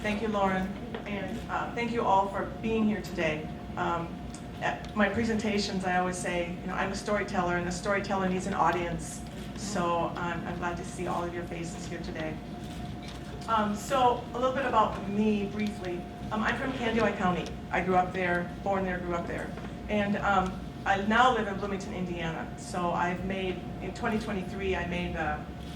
Thank you, Lauren, and thank you all for being here today. At my presentations, I always say, I'm a storyteller, and a storyteller needs an audience. So I'm glad to see all of your faces here today. So a little bit about me, briefly. I'm from Candy County. I grew up there, born there, grew up there. And I now live in Bloomington, Indiana. So in 2023, I made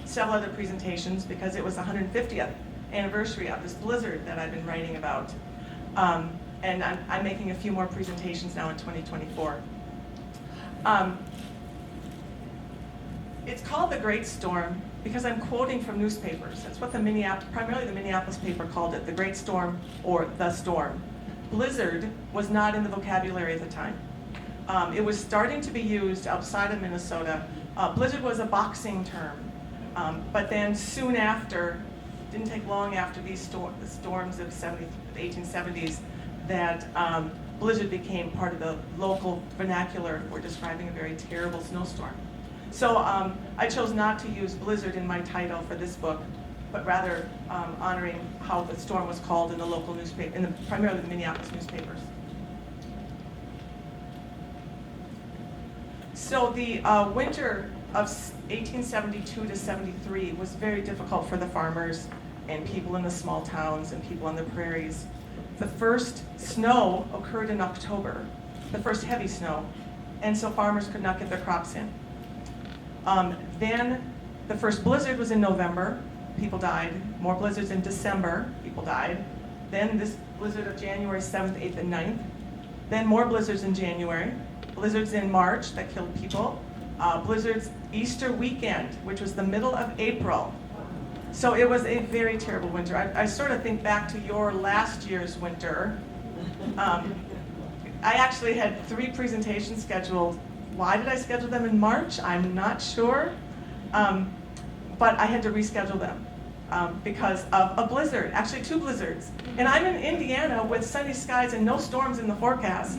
several other presentations because it was the 150th anniversary of this blizzard that I've been writing about. And I'm making a few more presentations now in 2024. It's called The Great Storm because I'm quoting from newspapers. That's what primarily the Minneapolis paper called it, The Great Storm or The Storm. Blizzard was not in the vocabulary at the time. It was starting to be used outside of Minnesota. Blizzard was a boxing term, but then soon after, didn't take long after these storms of the 1870s, that blizzard became part of the local vernacular for describing a very terrible snowstorm. So I chose not to use blizzard in my title for this book, but rather honoring how the storm was called in the local newspaper, primarily the Minneapolis newspapers. So the winter of 1872 to 73 was very difficult for the farmers and people in the small towns and people on the prairies. The first snow occurred in October, the first heavy snow, and so farmers could not get their crops in. Then the first blizzard was in November, people died. More blizzards in December, people died. Then this blizzard of January 7th, 8th, and 9th. Then more blizzards in January. Blizzards in March that killed people. Blizzards Easter weekend, which was the middle of April. So it was a very terrible winter. I sort of think back to your last year's winter. I actually had 3 presentations scheduled. Why did I schedule them in March? I'm not sure. But I had to reschedule them because of a blizzard, actually 2 blizzards. And I'm in Indiana with sunny skies and no storms in the forecast.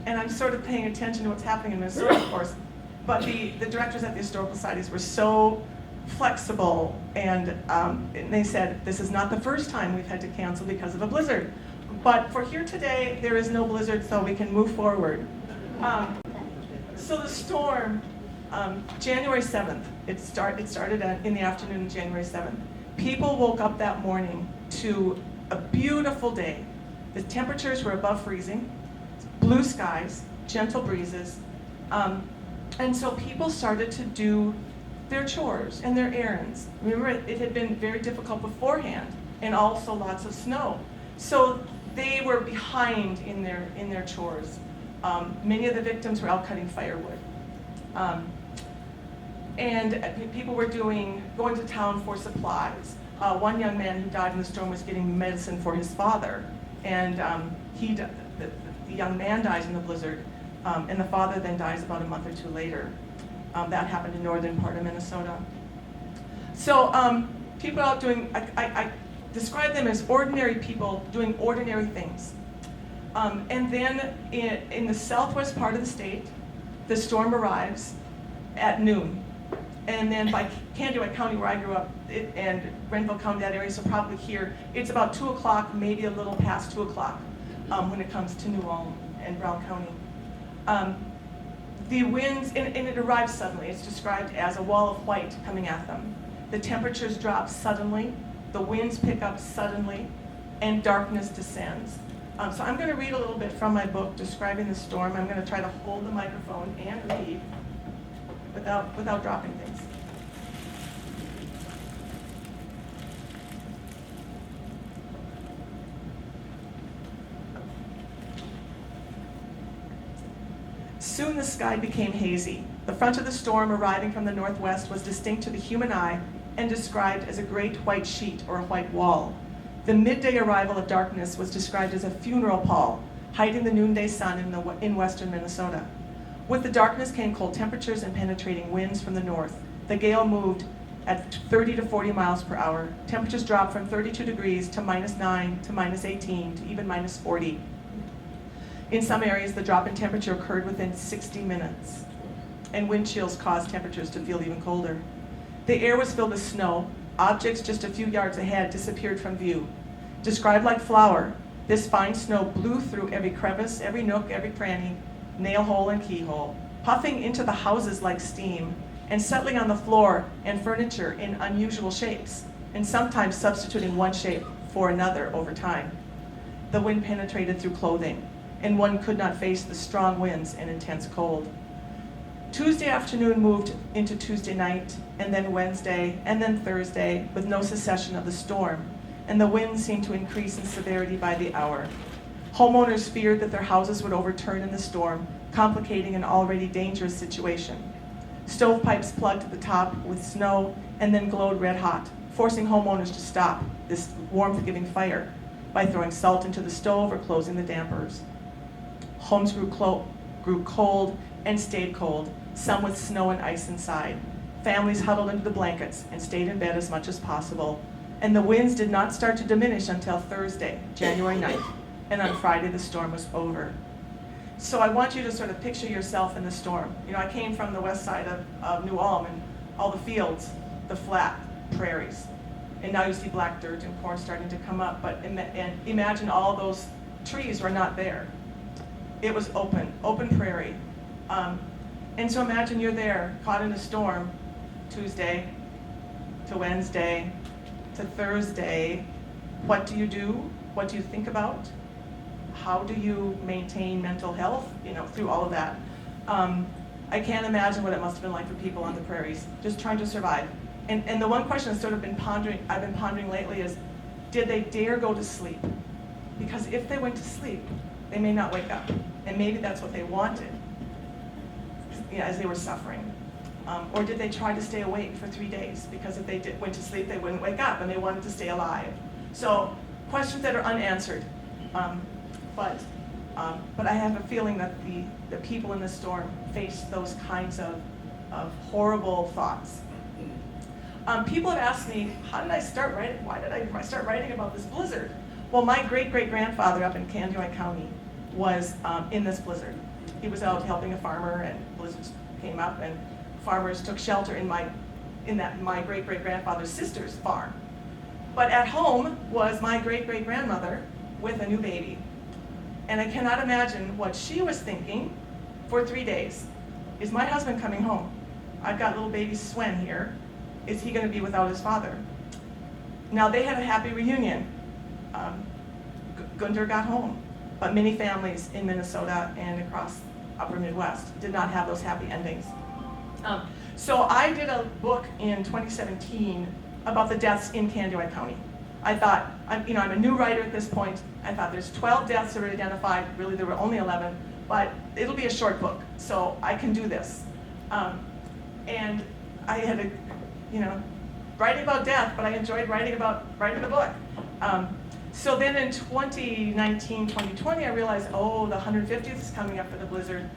And I'm sort of paying attention to what's happening in Minnesota, of course. But the directors at the historical societies were so flexible, and they said, this is not the first time we've had to cancel because of a blizzard. But for here today, there is no blizzard, so we can move forward. So the storm, January 7th, it started in the afternoon of January 7th. People woke up that morning to a beautiful day. The temperatures were above freezing, blue skies, gentle breezes, and so people started to do their chores and their errands. Remember, it had been very difficult beforehand, and also lots of snow. So they were behind in their chores. Many of the victims were out cutting firewood. And people were going to town for supplies. One young man who died in the storm was getting medicine for his father, and the young man dies in the blizzard, and the father then dies about a month or 2 later. That happened in northern part of Minnesota. So people out doing, I describe them as ordinary people doing ordinary things. And then in the southwest part of the state, the storm arrives at noon. And then by Candy County, where I grew up, and Renville County, that area, so probably here, it's about 2 o'clock, maybe a little past 2 o'clock when it comes to New Ulm and Brown County. The winds, and it arrives suddenly. It's described as a wall of white coming at them. The temperatures drop suddenly, the winds pick up suddenly, and darkness descends. So I'm going to read a little bit from my book describing the storm. I'm going to try to hold the microphone and read without dropping things. Soon the sky became hazy. The front of the storm arriving from the northwest was distinct to the human eye and described as a great white sheet or a white wall. The midday arrival of darkness was described as a funeral pall, hiding the noonday sun in western Minnesota. With the darkness came cold temperatures and penetrating winds from the north. The gale moved at 30 to 40 miles per hour. Temperatures dropped from 32 degrees to -9 to -18 to even -40. In some areas, the drop in temperature occurred within 60 minutes, and wind chills caused temperatures to feel even colder. The air was filled with snow. Objects just a few yards ahead disappeared from view. Described like flour, this fine snow blew through every crevice, every nook, every cranny, nail hole and keyhole, puffing into the houses like steam, and settling on the floor and furniture in unusual shapes, and sometimes substituting one shape for another over time. The wind penetrated through clothing, and one could not face the strong winds and intense cold. Tuesday afternoon moved into Tuesday night, and then Wednesday, and then Thursday, with no cessation of the storm, and the winds seemed to increase in severity by the hour. Homeowners feared that their houses would overturn in the storm, complicating an already dangerous situation. Stovepipes plugged at the top with snow and then glowed red hot, forcing homeowners to stop this warmth-giving fire by throwing salt into the stove or closing the dampers. Homes grew cold and stayed cold, some with snow and ice inside. Families huddled into the blankets and stayed in bed as much as possible. And the winds did not start to diminish until Thursday, January 9th. And on Friday, the storm was over. So I want you to sort of picture yourself in the storm. You know, I came from the west side of New Ulm, and all the fields, the flat prairies. And now you see black dirt and corn starting to come up, but imagine all those trees were not there. It was open prairie. And so imagine you're there, caught in a storm, Tuesday to Wednesday to Thursday. What do you do? What do you think about? How do you maintain mental health, through all of that? I can't imagine what it must have been like for people on the prairies, just trying to survive. And the one question I've been pondering lately is, did they dare go to sleep? Because if they went to sleep, they may not wake up. And maybe that's what they wanted, as they were suffering. Or did they try to stay awake for 3 days? Because if they went to sleep, they wouldn't wake up, and they wanted to stay alive. So questions that are unanswered. But I have a feeling that the people in the storm faced those kinds of horrible thoughts. People have asked me, how did I start writing? Why did I start writing about this blizzard? Well, my great-great-grandfather up in Candioi County was in this blizzard. He was out helping a farmer, and blizzards came up, and farmers took shelter in my great-great-grandfather's sister's farm. But at home was my great-great-grandmother with a new baby. And I cannot imagine what she was thinking for 3 days. Is my husband coming home? I've got little baby Swen here. Is he going to be without his father? Now, they had a happy reunion. Gunther got home. But many families in Minnesota and across upper Midwest did not have those happy endings. So I did a book in 2017 about the deaths in Candioi County. I thought, I'm a new writer at this point. I thought there's 12 deaths that were identified. Really, there were only 11, but it'll be a short book, so I can do this. And I had writing about death, but I enjoyed writing the book. So then in 2019, 2020, I realized, the 150th is coming up for the blizzard.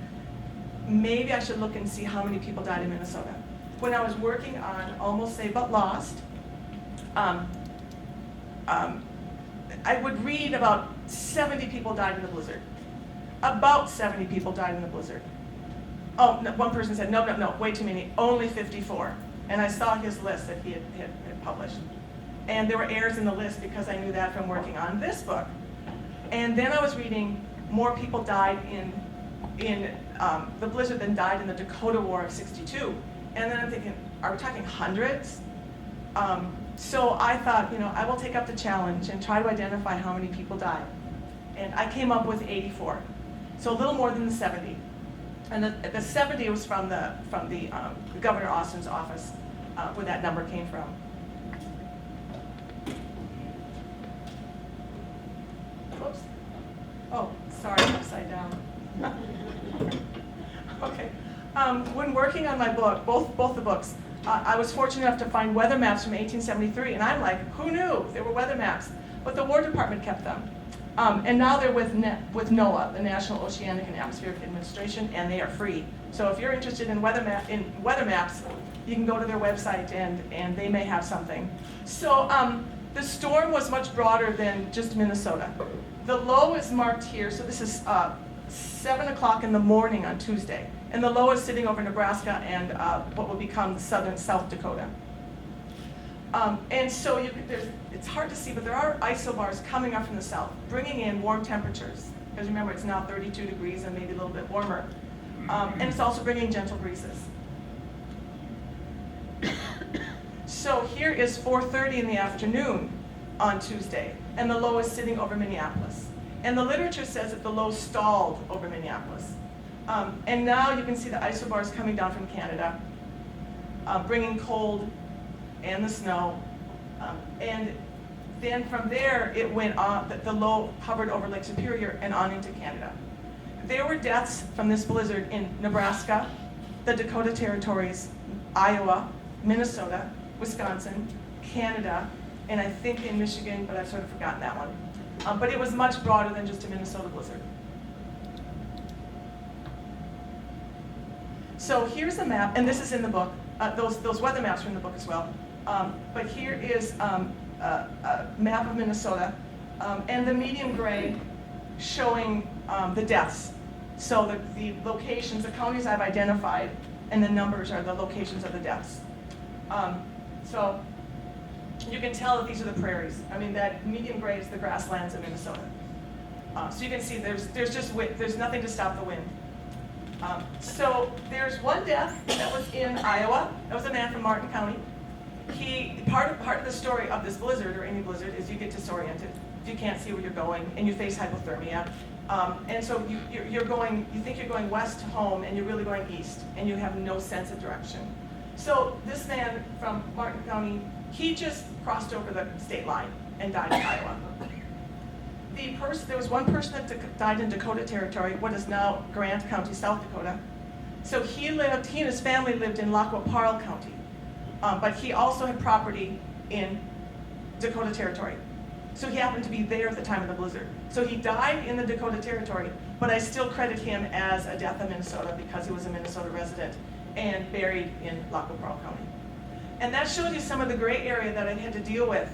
Maybe I should look and see how many people died in Minnesota. When I was working on Almost Saved But Lost, I would read about 70 people died in the blizzard. About 70 people died in the blizzard. Oh, no, one person said, no, way too many, only 54. And I saw his list that he had published. And there were errors in the list because I knew that from working on this book. And then I was reading more people died in the blizzard than died in the Dakota War of '62. And then I'm thinking, are we talking hundreds? So I thought, I will take up the challenge and try to identify how many people died. And I came up with 84. So a little more than the 70. And the 70 was from the Governor Austin's office, where that number came from. Whoops. Oh, sorry, upside down. Okay. When working on my book, both the books, I was fortunate enough to find weather maps from 1873, and I'm like, who knew there were weather maps? But the War Department kept them. And now they're with NOAA, the National Oceanic and Atmospheric Administration, and they are free. So if you're interested in weather maps, you can go to their website, and they may have something. So the storm was much broader than just Minnesota. The low is marked here, so this is 7 o'clock in the morning on Tuesday. And the low is sitting over Nebraska and what will become southern South Dakota. And so it's hard to see, but there are isobars coming up from the south, bringing in warm temperatures. Because remember, it's now 32 degrees and maybe a little bit warmer. And it's also bringing gentle breezes. So here is 4:30 in the afternoon on Tuesday, and the low is sitting over Minneapolis. And the literature says that the low stalled over Minneapolis. And now you can see the isobars coming down from Canada, bringing cold and the snow. And then from there, it went on, the low hovered over Lake Superior and on into Canada. There were deaths from this blizzard in Nebraska, the Dakota Territories, Iowa, Minnesota, Wisconsin, Canada, and I think in Michigan, but I've sort of forgotten that one. But it was much broader than just a Minnesota blizzard. So here's a map, and this is in the book. Those weather maps are in the book as well. But here is a map of Minnesota, and the medium gray showing the deaths. So the locations, the counties I've identified, and the numbers are the locations of the deaths. So you can tell that these are the prairies. I mean, that medium gray is the grasslands of Minnesota. So you can see there's nothing to stop the wind. So there's one death that was in Iowa. That was a man from Martin County. Part of the story of this blizzard, or any blizzard, is you get disoriented. You can't see where you're going, and you face hypothermia. And so you think you're going west home, and you're really going east, and you have no sense of direction. So this man from Martin County, he just crossed over the state line and died in Iowa. There was one person that died in Dakota Territory, what is now Grant County, South Dakota. So he and his family lived in Lac-Qui-Parle County, but he also had property in Dakota Territory. So he happened to be there at the time of the blizzard. So he died in the Dakota Territory, but I still credit him as a death of Minnesota because he was a Minnesota resident and buried in Lac-Qui-Parle County. And that shows you some of the gray area that I had to deal with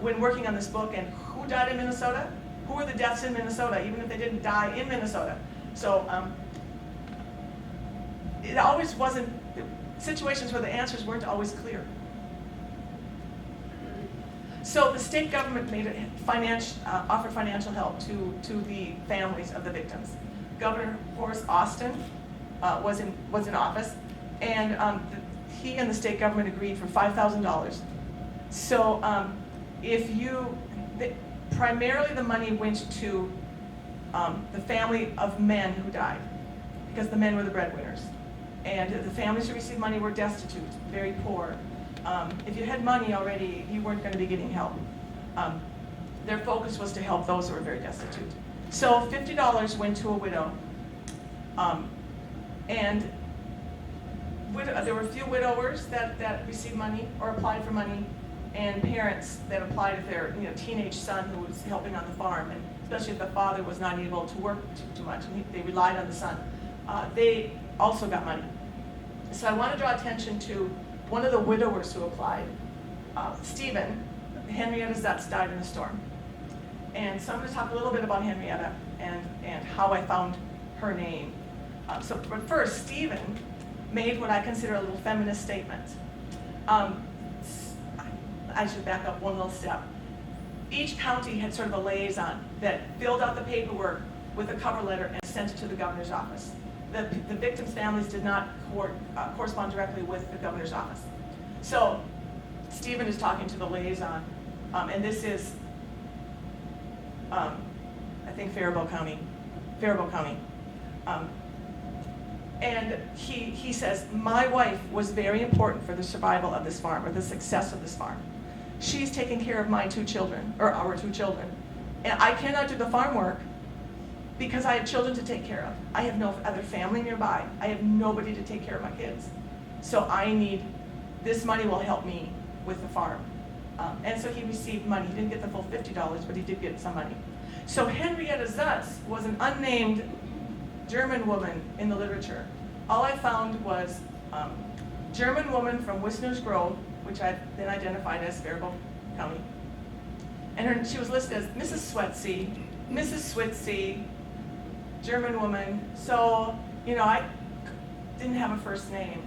when working on this book, and who died in Minnesota? Who were the deaths in Minnesota, even if they didn't die in Minnesota? So it always wasn't, situations where the answers weren't always clear. So the state government offered financial help to the families of the victims. Governor Horace Austin was in office, and he and the state government agreed for $5,000. So primarily the money went to the family of men who died, because the men were the breadwinners. And the families who received money were destitute, very poor. If you had money already, you weren't going to be getting help. Their focus was to help those who were very destitute. So $50 went to a widow. And there were a few widowers that received money or applied for money, and parents that applied if their teenage son who was helping on the farm, and especially if the father was not able to work too much, and they relied on the son. They also got money. So I want to draw attention to one of the widowers who applied, Stephen. Henrietta Zutz died in a storm. And so I'm going to talk a little bit about Henrietta and how I found her name. But first, Stephen made what I consider a little feminist statement. I should back up one little step. Each county had sort of a liaison that filled out the paperwork with a cover letter and sent it to the governor's office. The victims' families did not correspond directly with the governor's office. So Stephen is talking to the liaison, and this is, I think, Faribault County. And he says, my wife was very important for the survival of this farm, or the success of this farm. She's taking care of my two children, or our two children. And I cannot do the farm work because I have children to take care of. I have no other family nearby. I have nobody to take care of my kids. So this money will help me with the farm. And so he received money. He didn't get the full $50, but he did get some money. So Henrietta Zutz was an unnamed German woman in the literature. All I found was German woman from Wisner's Grove, which I then identified as Faribault County. And she was listed as Mrs. Switzy, German woman. So, I didn't have a first name.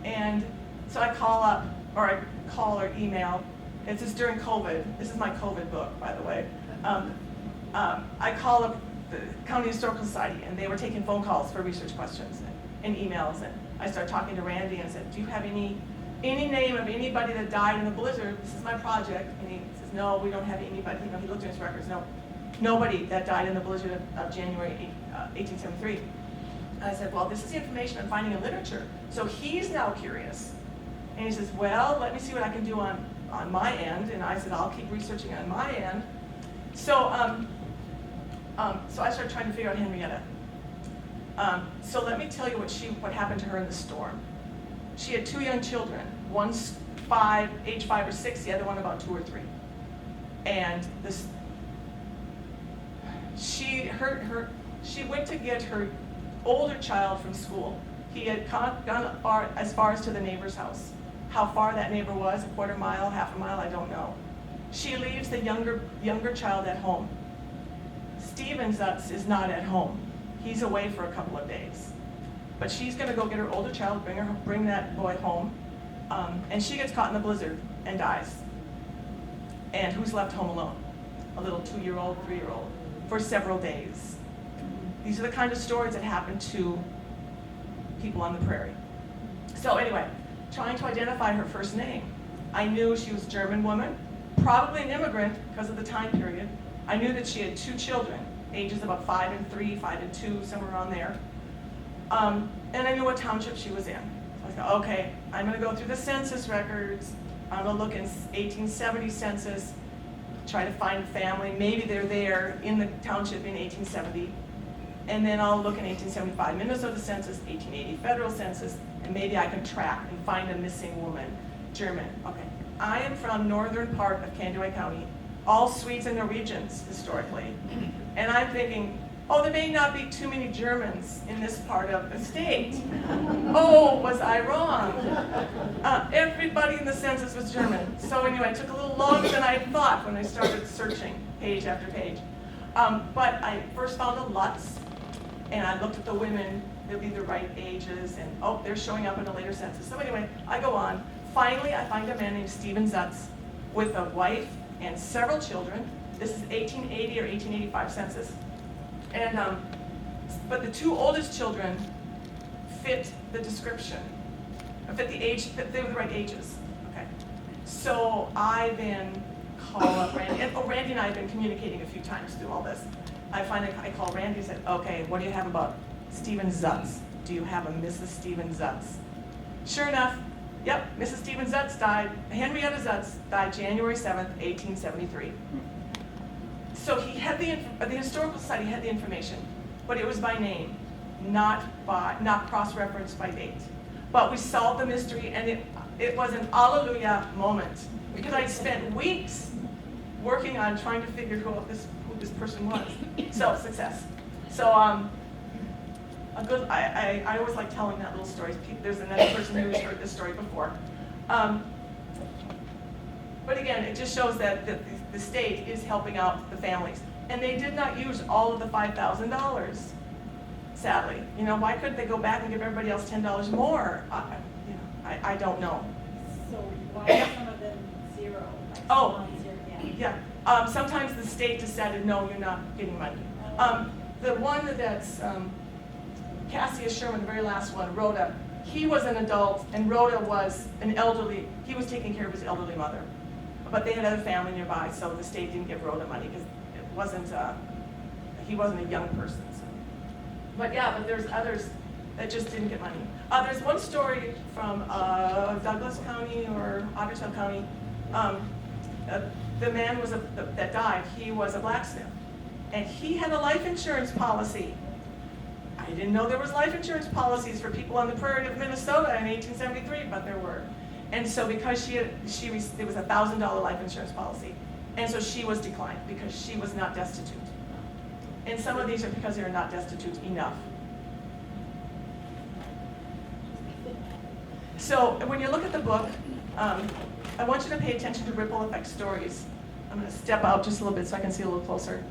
And so I call or email It's just during COVID. This is my COVID book, by the way. I called up the County Historical Society, and they were taking phone calls for research questions and emails. And I started talking to Randy and said, do you have any name of anybody that died in the blizzard? This is my project. And he says, no, we don't have anybody. You know, he looked at his records. No, nobody that died in the blizzard of January 1873. And I said, well, this is the information I'm finding in literature. So he's now curious. And he says, well, let me see what I can do on my end. And I said, I'll keep researching on my end. So, so I started trying to figure out Henrietta. So let me tell you what happened to her in the storm. She had 2 young children. One's age 5 or 6, the other one about 2 or 3. And she went to get her older child from school. He had gone as far as to the neighbor's house. How far that neighbor was, a quarter mile, half a mile, I don't know. She leaves the younger child at home. Stephen Zutz is not at home. He's away for a couple of days. But she's going to go get her older child, bring that boy home, and she gets caught in the blizzard and dies. And who's left home alone? A little 2-year-old, 3-year-old, for several days. These are the kind of stories that happen to people on the prairie. So anyway, trying to identify her first name. I knew she was a German woman, probably an immigrant because of the time period. I knew that she had 2 children, ages about 5 and 3, 5 and 2, somewhere around there. And I knew what township she was in. So I thought, okay, I'm going to go through the census records. I'm going to look in 1870 census, try to find a family. Maybe they're there in the township in 1870. And then I'll look in 1875 Minnesota census, 1880 federal census, and maybe I can track and find a missing woman, German. Okay, I am from northern part of Kandiwai County, all Swedes and Norwegians historically. And I'm thinking, oh, there may not be too many Germans in this part of the state. Oh, was I wrong? Everybody in the census was German. So anyway, it took a little longer than I thought when I started searching page after page. But I first found a Lutz, and I looked at the women. They'll be the right ages, and oh, they're showing up in a later census. So anyway, I go on. Finally, I find a man named Stephen Zutz with a wife and several children. This is 1880 or 1885 census. And, but the 2 oldest children fit the description, fit the age, they were the right ages. Okay. So I then call up Randy, and Randy and I have been communicating a few times through all this. I call Randy and said, okay, what do you have about Stephen Zutz? Do you have a Mrs. Stephen Zutz? Sure enough, yep, Mrs. Stephen Zutz died, Henrietta Zutz died January 7th, 1873. So he had the Historical Society had the information, but it was by name, not cross-referenced by date. But we solved the mystery, and it was an alleluia moment, because I'd spent weeks working on trying to figure who this person was. So success. So I always like telling that little story. There's another person who's heard this story before. But again, it just shows that the state is helping out the families. And they did not use all of the $5,000, sadly. You know, why couldn't they go back and give everybody else $10 more? I don't know. So why are some of them zero? Like Oh, zero? yeah. Sometimes the state decided, no, you're not getting money. The one that's Cassius Sherman, the very last one, Rhoda, he was an adult, and Rhoda was an elderly, he was taking care of his elderly mother. But they had other family nearby, so the state didn't give Rhoda money because it wasn't, he wasn't a young person. So. But yeah, but there's others that just didn't get money. There's one story from Douglas County or Ottertail County. The man that died, he was a blacksmith. And he had a life insurance policy. I didn't know there was life insurance policies for people on the prairie of Minnesota in 1873, but there were. And so because there was a $1,000 life insurance policy, and so she was declined because she was not destitute. And some of these are because they're not destitute enough. So when you look at the book, I want you to pay attention to ripple effect stories. I'm going to step out just a little bit so I can see a little closer.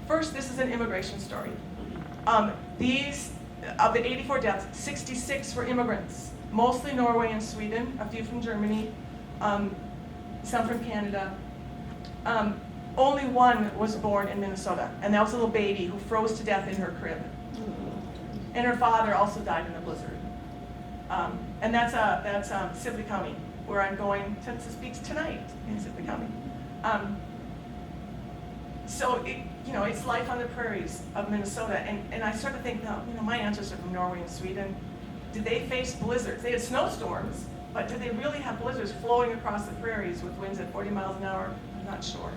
First, this is an immigration story. These, of the 84 deaths, 66 were immigrants, mostly Norway and Sweden, a few from Germany. some from Canada. Only one was born in Minnesota, and that was a little baby who froze to death in her crib. And her father also died in a blizzard. And that's Sibley County, where I'm going to speak tonight in Sibley County. So it's life on the prairies of Minnesota, and I sort of think, now, my ancestors are from Norway and Sweden. Did they face blizzards? They had snowstorms, but did they really have blizzards flowing across the prairies with winds at 40 miles an hour? I'm not sure.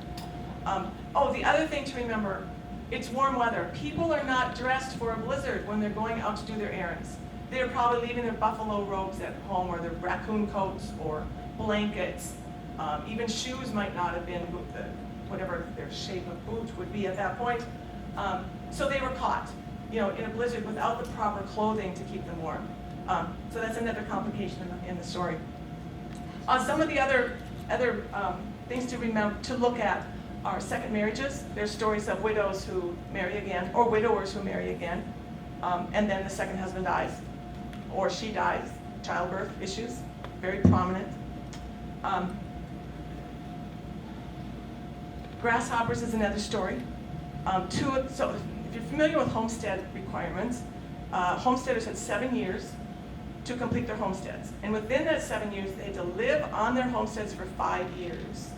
The other thing to remember, it's warm weather. People are not dressed for a blizzard when they're going out to do their errands. They're probably leaving their buffalo robes at home, or their raccoon coats, or blankets. Even shoes might not have been whatever their shape of boot would be at that point. So they were caught, in a blizzard without the proper clothing to keep them warm. So that's another complication in the story. Some of the other things to remember, to look at, are second marriages. There's stories of widows who marry again, or widowers who marry again, and then the second husband dies, or she dies. Childbirth issues, very prominent. Grasshoppers is another story. So if you're familiar with homestead requirements, homesteaders had 7 years to complete their homesteads. And within that 7 years, they had to live on their homesteads for 5 years.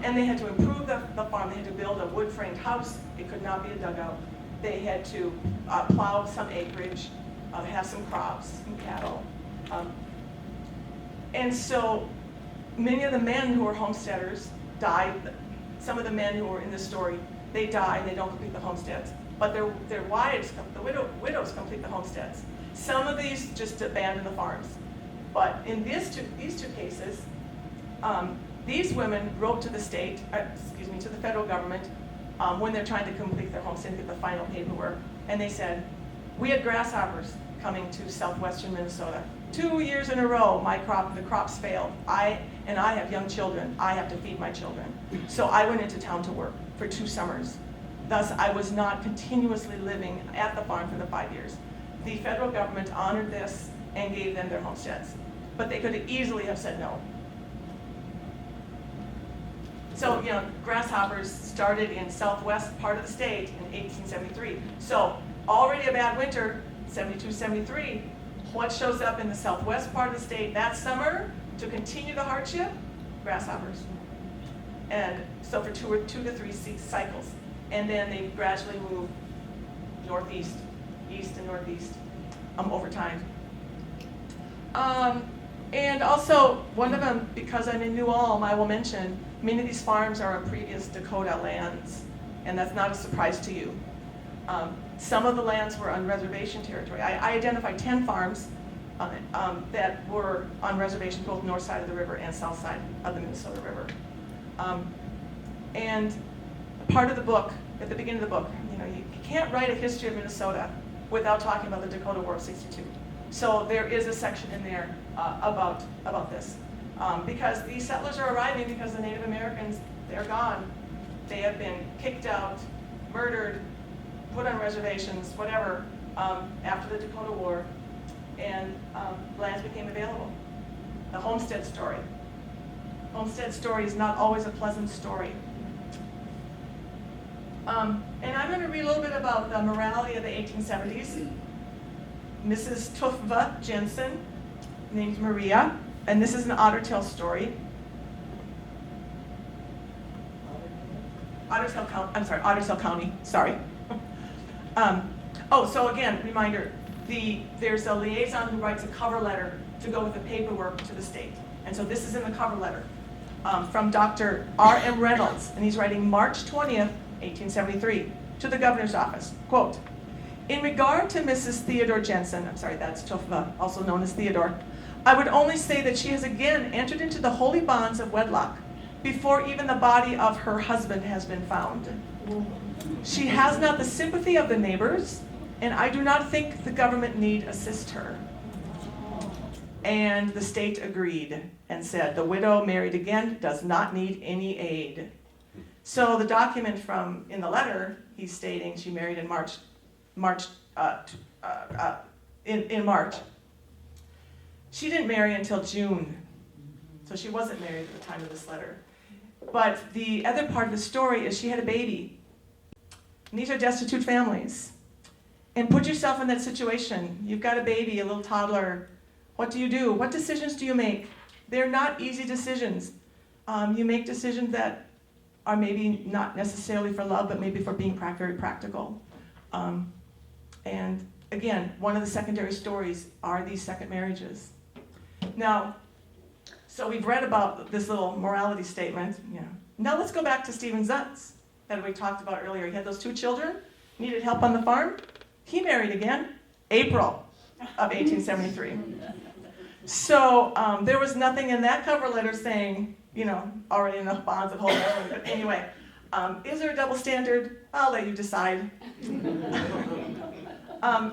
And they had to improve the farm. They had to build a wood-framed house. It could not be a dugout. They had to plow some acreage, have some crops, some cattle. And so many of the men who were homesteaders died. Some of the men who were in this story, they die and they don't complete the homesteads. But their wives, the widows, complete the homesteads. Some of these just abandon the farms. But in these two cases, these women wrote to the to the federal government when they're trying to complete their homestead, get the final paperwork, and they said, we had grasshoppers coming to southwestern Minnesota. 2 years in a row, the crops failed. I have young children. I have to feed my children. So I went into town to work for 2 summers. Thus, I was not continuously living at the farm for the 5 years. The federal government honored this and gave them their homesteads. But they could easily have said no. So, grasshoppers started in southwest part of the state in 1873. So, already a bad winter, 72, 73. What shows up in the southwest part of the state that summer to continue the hardship? Grasshoppers. And so for 2 to 3 cycles. And then they gradually move northeast, east and northeast over time. And also, one of them, because I'm in New Ulm, I will mention, many of these farms are on previous Dakota lands, and that's not a surprise to you. Some of the lands were on reservation territory. I identified 10 farms that were on reservation, both north side of the river and south side of the Minnesota River. And part of the book, at the beginning of the book, you can't write a history of Minnesota without talking about the Dakota War of '62. So there is a section in there about this. Because these settlers are arriving because the Native Americans, they're gone. They have been kicked out, murdered, put on reservations, whatever, after the Dakota War, and lands became available. The homestead story. Homestead story is not always a pleasant story. And I'm going to read a little bit about the morality of the 1870s. Mrs. Tufva Jensen, named Maria, and this is an Otter Tail story. Otter Tail County, sorry. So again, reminder, there's a liaison who writes a cover letter to go with the paperwork to the state. And so this is in the cover letter from Dr. R.M. Reynolds, and he's writing March 20th, 1873, to the governor's office. Quote, in regard to Mrs. Theodore Jensen, that's Tufva, also known as Theodore, I would only say that she has again entered into the holy bonds of wedlock before even the body of her husband has been found. She has not the sympathy of the neighbors, and I do not think the government need assist her. And the state agreed and said, the widow married again does not need any aid. So the document in the letter, he's stating she married in March. She didn't marry until June. So she wasn't married at the time of this letter. But the other part of the story is she had a baby. And these are destitute families. And put yourself in that situation. You've got a baby, a little toddler. What do you do? What decisions do you make? They're not easy decisions. You make decisions that are maybe not necessarily for love, but maybe for being very practical. And again, one of the secondary stories are these second marriages. Now, so we've read about this little morality statement. Yeah. Now let's go back to Stephen Zutz that we talked about earlier. He had those 2 children, needed help on the farm. He married again, April of 1873. So there was nothing in that cover letter saying, already enough bonds that hold everything. But anyway, is there a double standard? I'll let you decide. And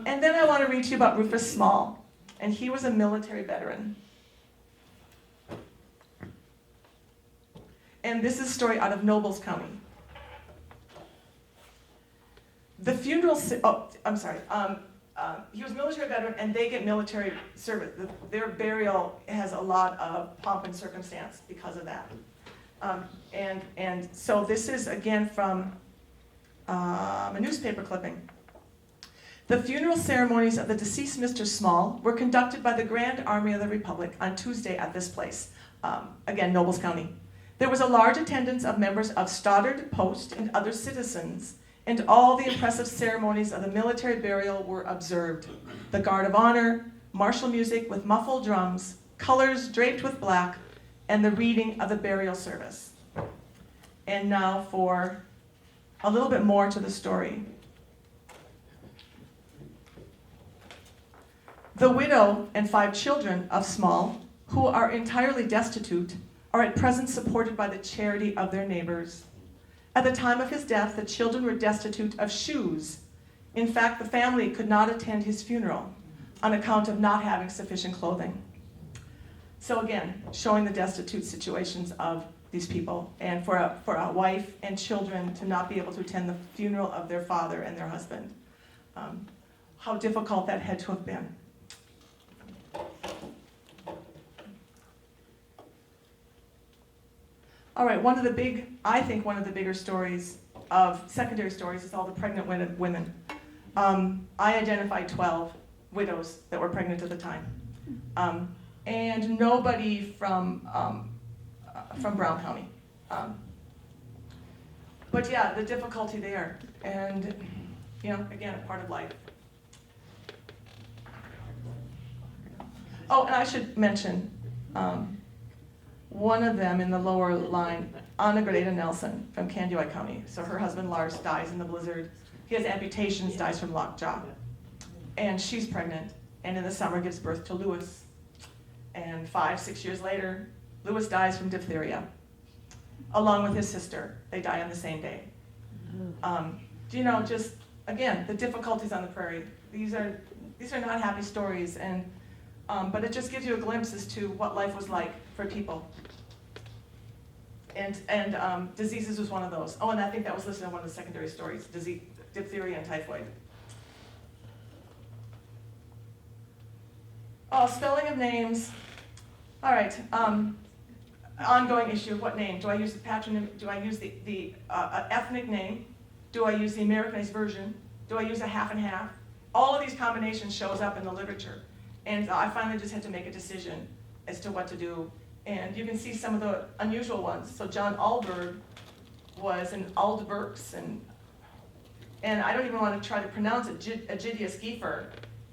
then I want to read to you about Rufus Small. And he was a military veteran. And this is a story out of Nobles County. The funeral, he was a military veteran, and they get military service. Their burial has a lot of pomp and circumstance because of that. And so this is, again, from a newspaper clipping. The funeral ceremonies of the deceased Mr. Small were conducted by the Grand Army of the Republic on Tuesday at this place, again, Nobles County. There was a large attendance of members of Stoddard Post and other citizens, and all the impressive ceremonies of the military burial were observed. The guard of honor, martial music with muffled drums, colors draped with black, and the reading of the burial service. And now for a little bit more to the story. The widow and 5 children of Small, who are entirely destitute, are at present supported by the charity of their neighbors. At the time of his death, the children were destitute of shoes. In fact, the family could not attend his funeral on account of not having sufficient clothing. So again, showing the destitute situations of these people, and for a wife and children to not be able to attend the funeral of their father and their husband. How difficult that had to have been. All right, I think one of the bigger stories of secondary stories is all the pregnant women. I identified 12 widows that were pregnant at the time. And nobody from Brown County. But yeah, the difficulty there, and again, a part of life. Oh, and I should mention, one of them in the lower line, Anna Greta Nelson from Candioi County. So her husband Lars dies in the blizzard. He has amputations, dies from lockjaw. And she's pregnant, and in the summer gives birth to Lewis. And 5-6 years later, Lewis dies from diphtheria, along with his sister. They die on the same day. Just, again, the difficulties on the prairie. These are not happy stories, and but it just gives you a glimpse as to what life was like for people. And diseases was one of those. Oh, and I think that was listed in one of the secondary stories, disease, diphtheria and typhoid. Oh, spelling of names. All right, ongoing issue, what name? Do I use the patronym? Do I use the ethnic name? Do I use the Americanized version? Do I use a half and half? All of these combinations shows up in the literature. And I finally just had to make a decision as to what to do. And you can see some of the unusual ones. So John Aldberg was an Aldbergs, and I don't even want to try to pronounce it, Agidius Giefer,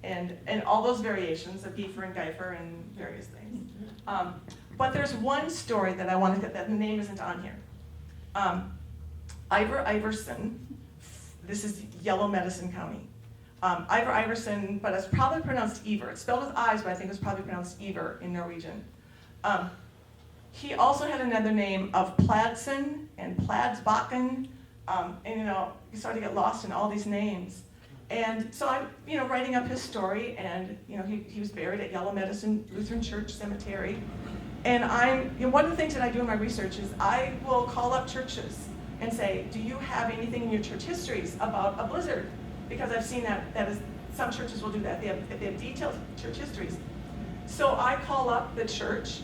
and all those variations of Giefer and Geifer and various things. But there's one story that I want to get, that the name isn't on here. Ivor Iverson, this is Yellow Medicine County. Ivor Iverson, but it's probably pronounced Iver. It's spelled with I's, but I think it's probably pronounced Iver in Norwegian. He also had another name of Pladsen and Pladsbakken, and you start to get lost in all these names. And so I'm, writing up his story, and he was buried at Yellow Medicine Lutheran Church Cemetery. And one of the things that I do in my research is I will call up churches and say, do you have anything in your church histories about a blizzard? Because I've seen that is, some churches will do that. They have detailed church histories. So I call up the church,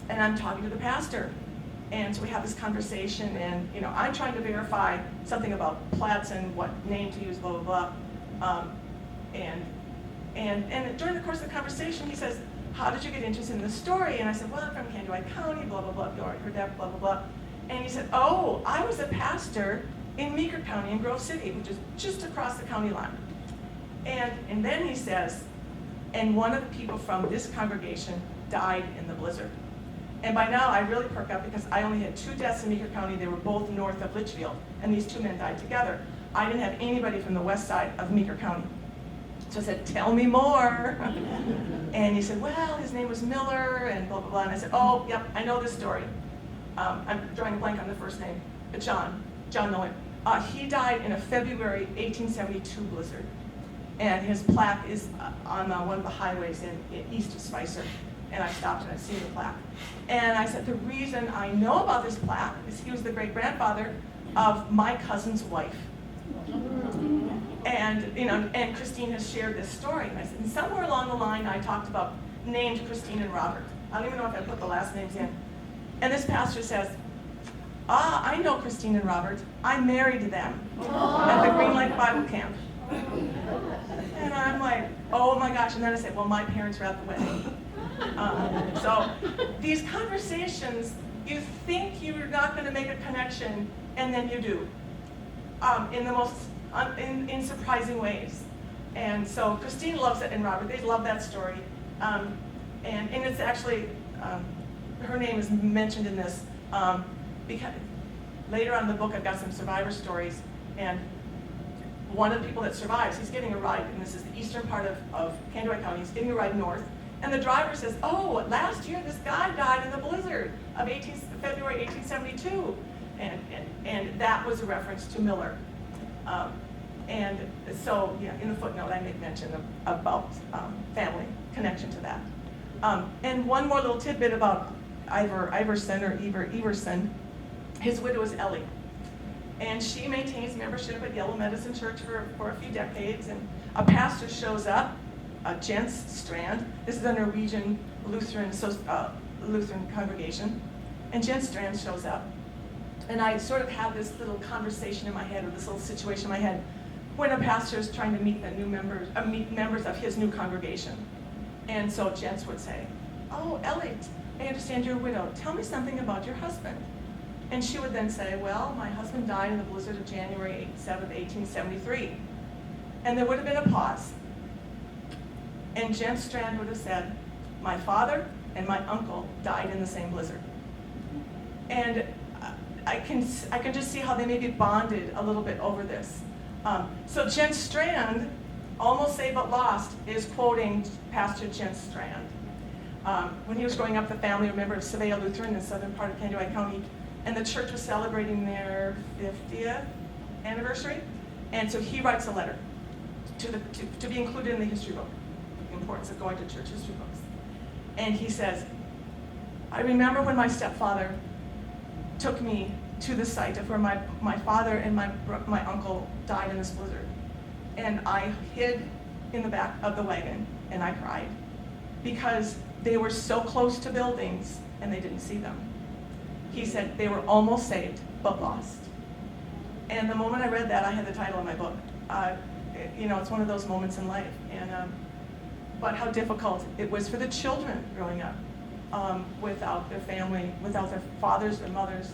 and I'm talking to the pastor. And so we have this conversation, and I'm trying to verify something about plats and what name to use, blah, blah, blah. And during the course of the conversation, he says, how did you get interested in this story? And I said, well, I'm from Candy County, blah, blah, blah, you already heard that, blah, blah, blah. And he said, oh, I was a pastor in Meeker County in Grove City, which is just across the county line. And then he says, and one of the people from this congregation died in the blizzard. And by now, I really perk up because I only had 2 deaths in Meeker County. They were both north of Litchfield, and these 2 men died together. I didn't have anybody from the west side of Meeker County. So I said, tell me more. And he said, well, his name was Miller, and blah, blah, blah. And I said, oh, yep, I know this story. I'm drawing a blank on the first name, but John Miller. He died in a February 1872 blizzard. And his plaque is on one of the highways in east of Spicer. And I stopped and I've seen the plaque. And I said, the reason I know about this plaque is he was the great-grandfather of my cousin's wife. And Christine has shared this story. And I said, and somewhere along the line, I talked about named Christine and Robert. I don't even know if I put the last names in. And this pastor says, I know Christine and Robert. I married them at the Green Lake Bible Camp. And I'm like, oh my gosh. And then I said, well, my parents were at the wedding. So these conversations, you think you're not going to make a connection, and then you do, in the most in surprising ways. And so Christine loves it, and Robert, they love that story. And it's actually, her name is mentioned in this, because later on in the book I've got some survivor stories, and one of the people that survives, he's getting a ride, and this is the eastern part of Candy County, he's getting a ride north, and the driver says, oh, last year this guy died in the blizzard of February 1872, and that was a reference to Miller. And so, yeah, in the footnote I make mention about family connection to that. And one more little tidbit about Iverson. His widow is Ellie. And she maintains membership at Yellow Medicine Church for a few decades. And a pastor shows up, Jens Strand. This is a Norwegian Lutheran congregation. And Jens Strand shows up. And I sort of have this little conversation in my head, or this little situation in my head, when a pastor is trying to meet the new members, meet members of his new congregation. And so Jens would say, oh, Ellie, I understand you're a widow. Tell me something about your husband. And she would then say, well, my husband died in the blizzard of January 7th, 1873. And there would have been a pause. And Jens Strand would have said, my father and my uncle died in the same blizzard. And I can just see how they maybe bonded a little bit over this. So Jens Strand, Almost Saved But Lost, is quoting Pastor Jens Strand. When he was growing up, the family were a member of Surveyor Lutheran in the southern part of Candy County, and the church was celebrating their 50th anniversary. And so he writes a letter to be included in the history book, the importance of going to church history books. And he says, I remember when my stepfather took me to the site of where my father and my uncle died in this blizzard. And I hid in the back of the wagon and I cried because they were so close to buildings and they didn't see them. He said they were almost saved but lost. And the moment I read that, I had the title of my book. It's one of those moments in life. And but how difficult it was for the children growing up without their family, without their fathers or mothers.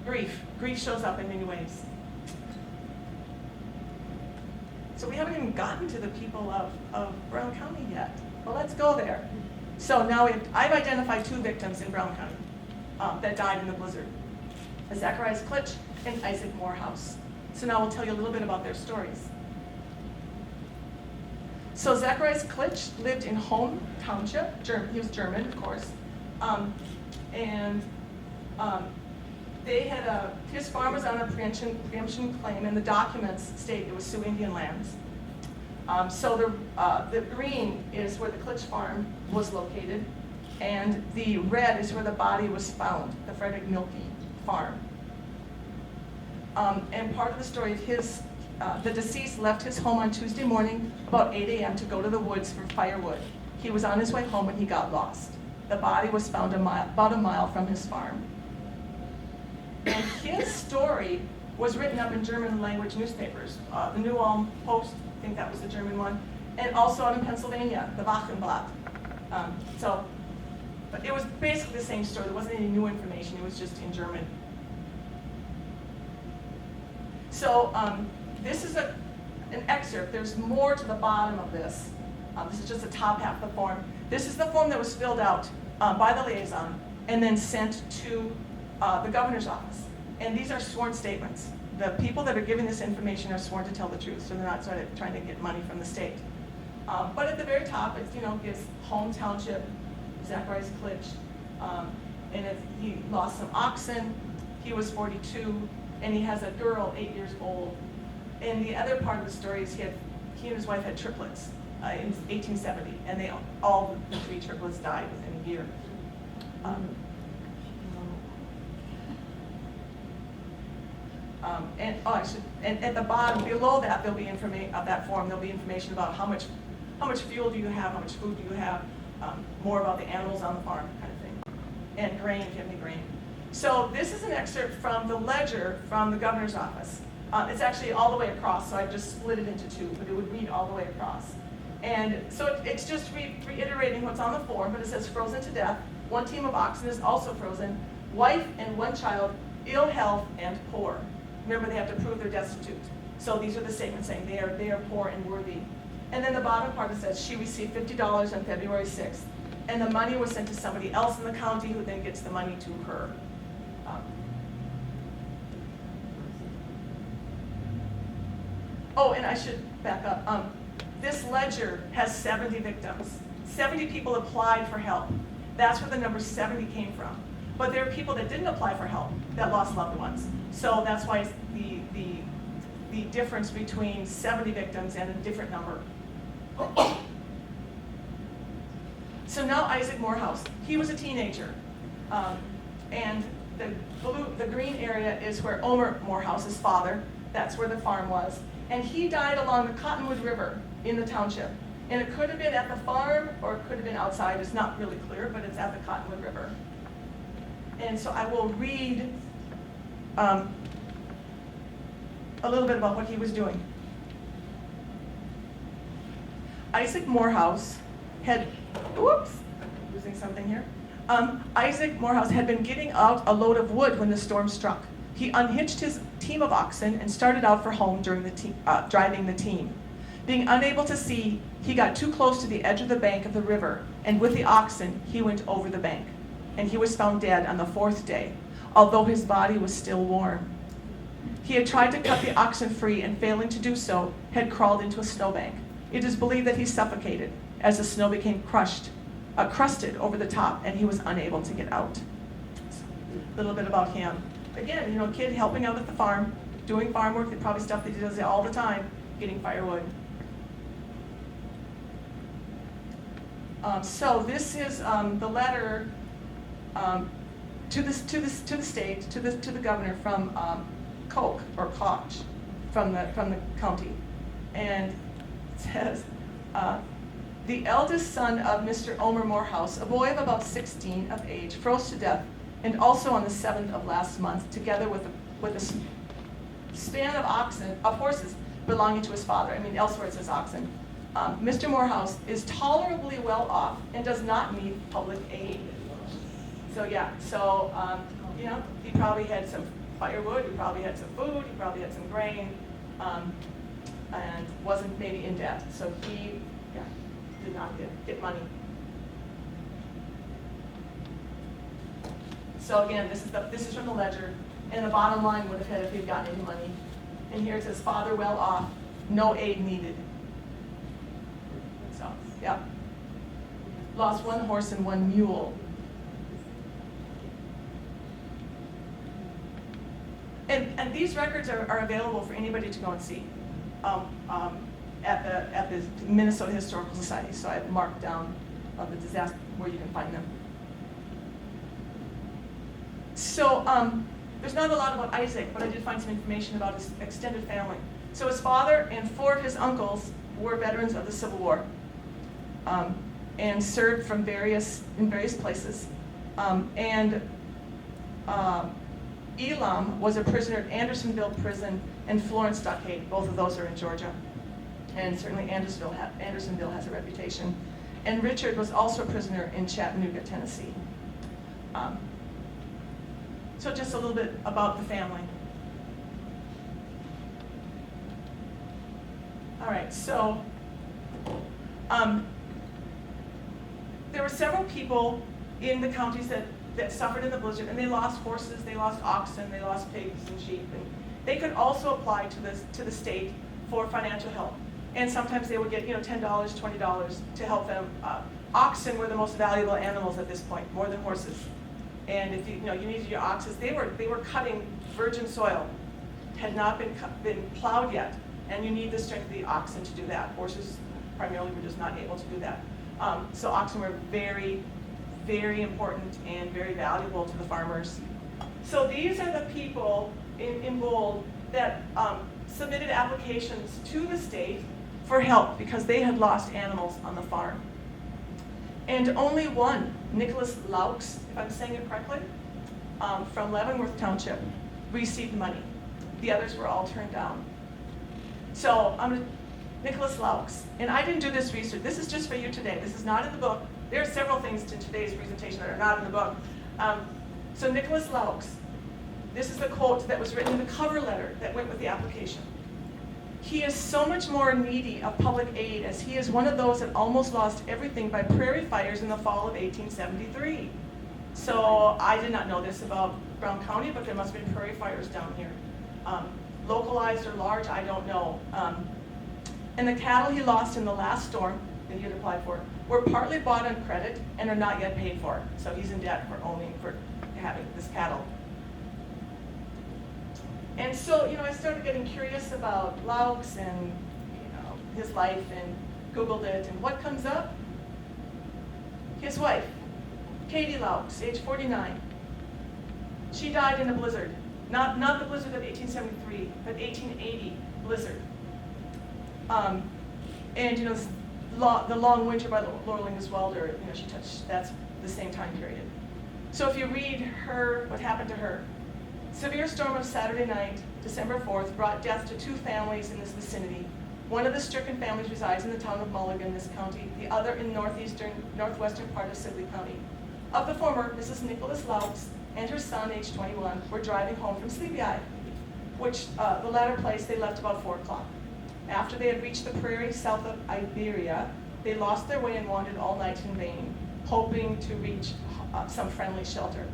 Grief shows up in many ways. So we haven't even gotten to the people of Brown County yet. Well, let's go there. So now I've identified 2 victims in Brown County that died in the blizzard. Zacharias Klitsch and Isaac Morehouse. So now we'll tell you a little bit about their stories. So Zacharias Klitsch lived in Home Township. He was German, of course. They had his farm was on a preemption claim, and the documents state it was Sioux Indian lands. So the green is where the Klitsch farm was located, and the red is where the body was found, the Frederick Milke farm. And part of the story of The deceased left his home on Tuesday morning about 8 a.m. to go to the woods for firewood. He was on his way home when he got lost. The body was found about a mile from his farm. And his story was written up in German language newspapers. The New Ulm Post, I think that was the German one, and also out in Pennsylvania, the Wachenblatt. But it was basically the same story. There wasn't any new information. It was just in German. So this is an excerpt. There's more to the bottom of this. This is just the top half of the form. This is the form that was filled out by the liaison and then sent to the governor's office. And these are sworn statements. The people that are giving this information are sworn to tell the truth, so they're not sort of trying to get money from the state. But at the very top, it gives home township, Zacharias Klitsch, and he lost some oxen. He was 42, and he has a girl 8 years old. And the other part of the story is he and his wife had triplets in 1870, and all the 3 triplets died within a year. And at the bottom, below that, there'll be information of that form. There'll be information about how much fuel do you have, how much food do you have, more about the animals on the farm, kind of thing, and grain. If you have any grain. So this is an excerpt from the ledger from the governor's office. It's actually all the way across, so I've just split it into 2, but it would read all the way across. And so it's just reiterating what's on the form, but it says frozen to death. 1 team of oxen is also frozen. Wife and 1 child, ill health and poor. Remember, they have to prove they're destitute. So these are the statements saying they are poor and worthy. And then the bottom part, it says she received $50 on February 6th, and the money was sent to somebody else in the county who then gets the money to her. And I should back up. This ledger has 70 victims. 70 people applied for help. That's where the number 70 came from. But there are people that didn't apply for help that lost loved ones. So that's why it's the difference between 70 victims and a different number. So now Isaac Morehouse. He was a teenager. And the green area is where Omer Morehouse, his father, that's where the farm was. And he died along the Cottonwood River in the township. And it could have been at the farm or it could have been outside. It's not really clear, but it's at the Cottonwood River. And so I will read a little bit about what he was doing. Isaac Morehouse had, losing something here. Isaac Morehouse had been getting out a load of wood when the storm struck. He unhitched his team of oxen and started out for home during driving the team. Being unable to see, he got too close to the edge of the bank of the river, and with the oxen, he went over the bank. And he was found dead on the 4th day, although his body was still warm. He had tried to cut the oxen free, and failing to do so, had crawled into a snowbank. It is believed that he suffocated as the snow became crusted over the top, and he was unable to get out. A little bit about him. Again, kid helping out at the farm, doing farm work, probably stuff that he does all the time, getting firewood. So this is the letter to the state, to the governor from Koch or Koch, from the county, and it says, the eldest son of Mr. Omer Morehouse, a boy of about 16 of age, froze to death, and also on the 7th of last month, together with a span of horses belonging to his father. Elsewhere it says oxen. Mr. Morehouse is tolerably well off and does not need public aid. So he probably had some firewood, he probably had some food, he probably had some grain, and wasn't maybe in debt. So he did not get money. So again, this is from the ledger, and the bottom line would have had if he'd gotten any money. And here it says, father well off, no aid needed. So, yeah. Lost 1 horse and 1 mule. And these records are available for anybody to go and see at the Minnesota Historical Society. So I've marked down the disaster where you can find them. So there's not a lot about Isaac, but I did find some information about his extended family. So his father and 4 of his uncles were veterans of the Civil War, and served in various places. Elam was a prisoner at Andersonville Prison and Florence Stockade. Both of those are in Georgia. And certainly Andersonville has a reputation. And Richard was also a prisoner in Chattanooga, Tennessee. So just a little bit about the family. All right, so there were several people in the counties that suffered in the blizzard, and they lost horses, they lost oxen, they lost pigs and sheep, and they could also apply to the state for financial help. And sometimes they would get $10, $20 to help them. Oxen were the most valuable animals at this point, more than horses. And if you needed your oxes, they were cutting virgin soil, had not been plowed yet, and you need the strength of the oxen to do that. Horses primarily were just not able to do that. So oxen were very, very important and very valuable to the farmers. So these are the people in bold that submitted applications to the state for help because they had lost animals on the farm. And only one, Nicholas Laux, if I'm saying it correctly, from Leavenworth Township, received money. The others were all turned down. So Nicholas Laux, and I didn't do this research. This is just for you today. This is not in the book. There are several things in today's presentation that are not in the book. So Nicholas Laux, this is the quote that was written in the cover letter that went with the application. He is so much more needy of public aid as he is one of those that almost lost everything by prairie fires in the fall of 1873. So I did not know this about Brown County, but there must have been prairie fires down here. Localized or large, I don't know. And the cattle he lost in the last storm that he had applied for were partly bought on credit and are not yet paid for. So he's in debt for having this cattle. And so, I started getting curious about Laux and, his life and Googled it. And what comes up? His wife, Katie Laux, age 49. She died in a blizzard. Not the blizzard of 1873, but 1880 blizzard. And, the long winter by Laura Lingus Welder, she touched, that's the same time period. So if you read what happened to her, severe storm of Saturday night, December 4th, brought death to 2 families in this vicinity. One of the stricken families resides in the town of Mulligan, this county, the other in northwestern part of Sibley County. Of the former, Mrs. Nicholas Laux and her son, age 21, were driving home from Sleepy Eye, which the latter place they left about 4 o'clock. After they had reached the prairie south of Iberia, they lost their way and wandered all night in vain, hoping to reach some friendly shelter.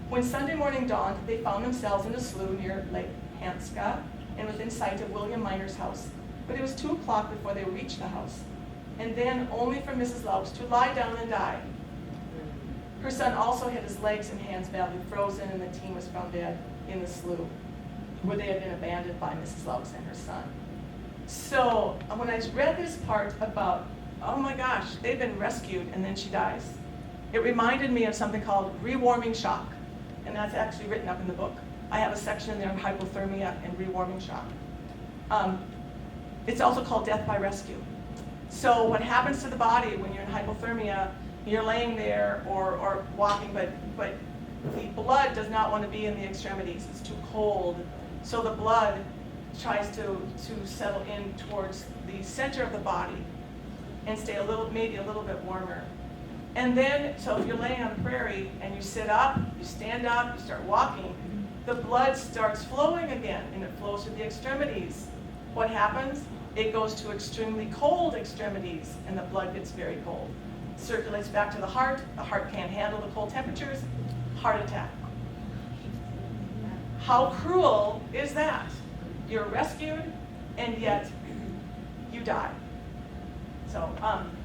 When Sunday morning dawned, they found themselves in a slough near Lake Hanska and within sight of William Miner's house. But it was 2 o'clock before they reached the house, and then only for Mrs. Laux to lie down and die. Her son also had his legs and hands badly frozen, and the team was found dead in the slough, where they had been abandoned by Mrs. Laux and her son. So when I read this part about, oh my gosh, they've been rescued and then she dies, it reminded me of something called rewarming shock. And that's actually written up in the book. I have a section in there on hypothermia and rewarming shock. It's also called death by rescue. So what happens to the body when you're in hypothermia, you're laying there or walking, but the blood does not want to be in the extremities. It's too cold. So the blood tries to settle in towards the center of the body and stay maybe a little bit warmer. And then, so if you're laying on a prairie and you sit up, you stand up, you start walking, the blood starts flowing again, and it flows to the extremities. What happens? It goes to extremely cold extremities, and the blood gets very cold. Circulates back to the heart can't handle the cold temperatures, heart attack. How cruel is that? You're rescued, and yet you die.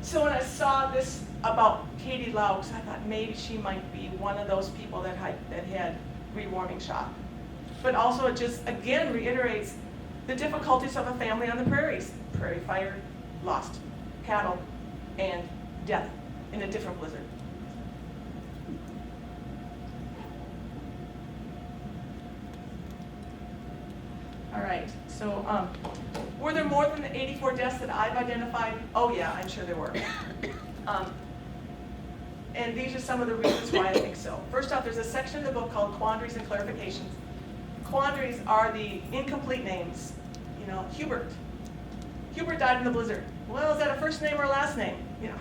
So when I saw this about Katie Laux, I thought maybe she might be one of those people that had rewarming shock. But also it just, again, reiterates the difficulties of a family on the prairies. Prairie fire, lost cattle, and death in a different blizzard. All right, So, were there more than the 84 deaths that I've identified? Oh yeah, I'm sure there were. And these are some of the reasons why I think so. First off, there's a section in the book called Quandaries and Clarifications. Quandaries are the incomplete names. You know, Hubert. Hubert died in the blizzard. Well, is that a first name or a last name? You know,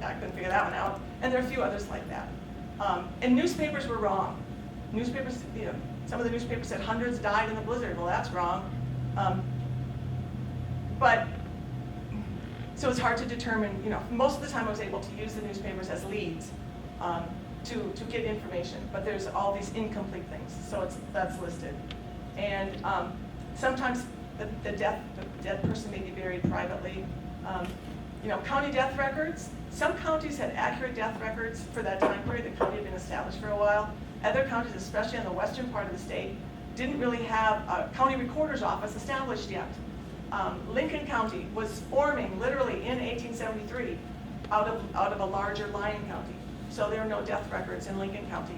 I couldn't figure that one out. And there are a few others like that. And newspapers were wrong. Newspapers, you know, some of the newspapers said hundreds died in the blizzard. Well, that's wrong. But so it's hard to determine, you know, most of the time I was able to use the newspapers as leads to get information, but there's all these incomplete things, so that's listed. And sometimes the dead person may be buried privately. You know, county death records, some counties had accurate death records for that time period. The county had been established for a while. Other counties, especially in the western part of the state, didn't really have a county recorder's office established yet. Lincoln County was forming literally in 1873 out of a larger Lyon County. So there were no death records in Lincoln County.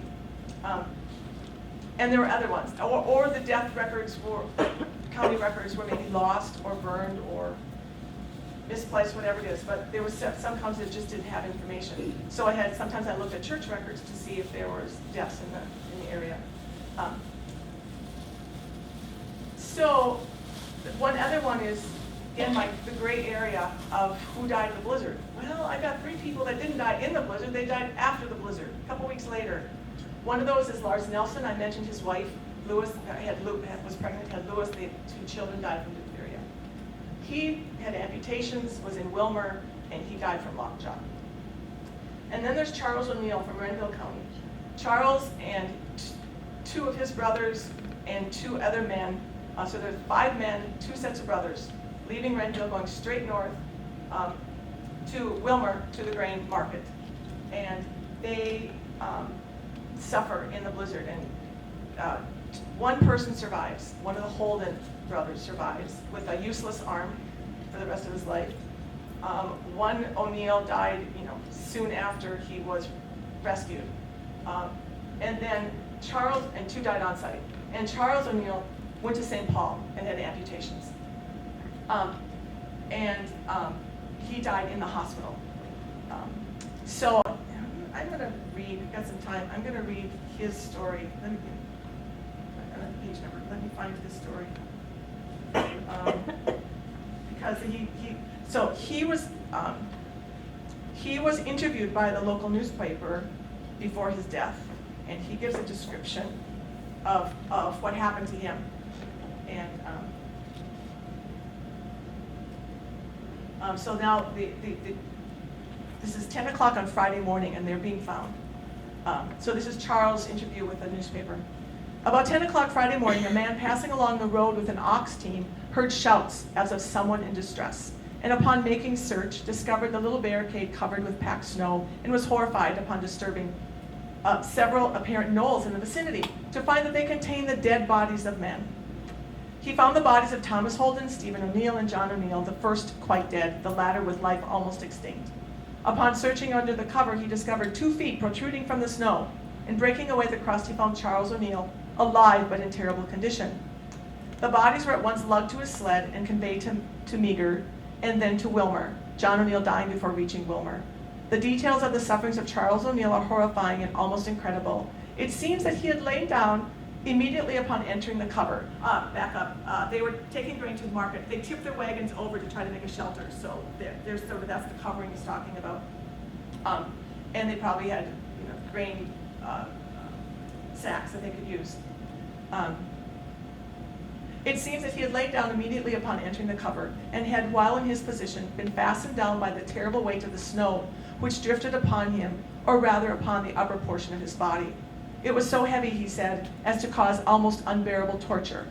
And there were other ones. Or the death records were, county records were maybe lost or burned or misplaced, whatever it is. But there were some counties that just didn't have information. So sometimes I looked at church records to see if there was deaths in the area. So one other one is, again, the gray area of who died in the blizzard. Well, I got 3 people that didn't die in the blizzard. They died after the blizzard, a couple weeks later. One of those is Lars Nelson. I mentioned his wife, Lewis, was pregnant, had Lewis. The 2 children died from diphtheria. He had amputations, was in Wilmer, and he died from lockjaw. And then there's Charles O'Neill from Renville County. Charles and 2 of his brothers and 2 other men. So there's 5 men, 2 sets of brothers, leaving Renville, going straight north to Wilmer, to the grain market. And they suffer in the blizzard. And one person survives. One of the Holden brothers survives with a useless arm for the rest of his life. One O'Neill died, you know, soon after he was rescued. And then Charles, and 2 died on site. And Charles O'Neill went to St. Paul and had amputations. He died in the hospital. So I'm going to read, we've got some time, I'm going to read his story. Let me page number. Let me find his story. Because he was interviewed by the local newspaper before his death, and he gives a description of what happened to him. And so now this is 10 o'clock on Friday morning, and they're being found. So this is Charles' interview with the newspaper. About 10 o'clock Friday morning, a man passing along the road with an ox team heard shouts as of someone in distress, and upon making search, discovered the little barricade covered with packed snow, and was horrified upon disturbing several apparent knolls in the vicinity to find that they contained the dead bodies of men. He found the bodies of Thomas Holden, Stephen O'Neill, and John O'Neill, the first quite dead, the latter with life almost extinct. Upon searching under the cover, he discovered 2 feet protruding from the snow. In breaking away the crust, he found Charles O'Neill, alive but in terrible condition. The bodies were at once lugged to his sled and conveyed to Meagher and then to Wilmer, John O'Neill dying before reaching Wilmer. The details of the sufferings of Charles O'Neill are horrifying and almost incredible. It seems that he had lain down immediately upon entering the cover. Back up. They were taking grain to the market. They tipped their wagons over to try to make a shelter. So there's sort of, that's the covering he's talking about. And they probably had, you know, grain sacks that they could use. It seems that he had laid down immediately upon entering the cover, and had, while in his position, been fastened down by the terrible weight of the snow, which drifted upon him, or rather upon the upper portion of his body. It was so heavy, he said, as to cause almost unbearable torture.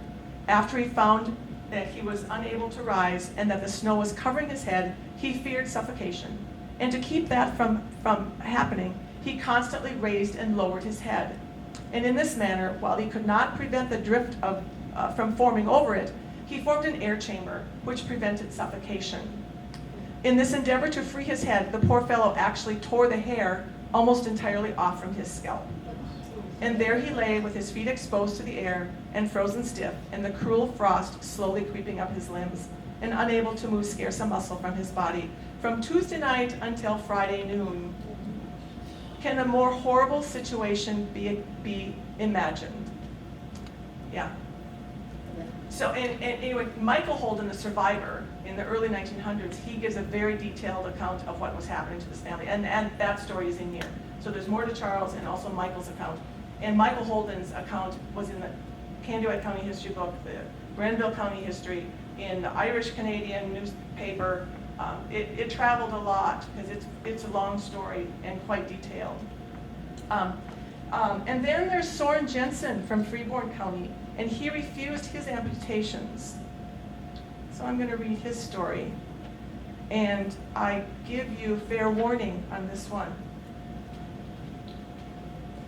After he found that he was unable to rise, and that the snow was covering his head, he feared suffocation. And to keep that from happening, he constantly raised and lowered his head. And in this manner, while he could not prevent the drift from forming over it, he formed an air chamber, which prevented suffocation. In this endeavor to free his head, the poor fellow actually tore the hair almost entirely off from his scalp. And there he lay with his feet exposed to the air and frozen stiff, and the cruel frost slowly creeping up his limbs, and unable to move scarce a muscle from his body, from Tuesday night until Friday noon. Can a more horrible situation be imagined? Yeah. So, and anyway, Michael Holden, the survivor in the early 1900s, he gives a very detailed account of what was happening to this family, and that story is in here. So there's more to Charles and also Michael's account. And Michael Holden's account was in the Candiac County History book, the Granville County History, in the Irish Canadian newspaper. It traveled a lot because it's a long story and quite detailed. And then there's Soren Jensen from Freeborn County, and he refused his amputations. So I'm going to read his story, and I give you fair warning on this one.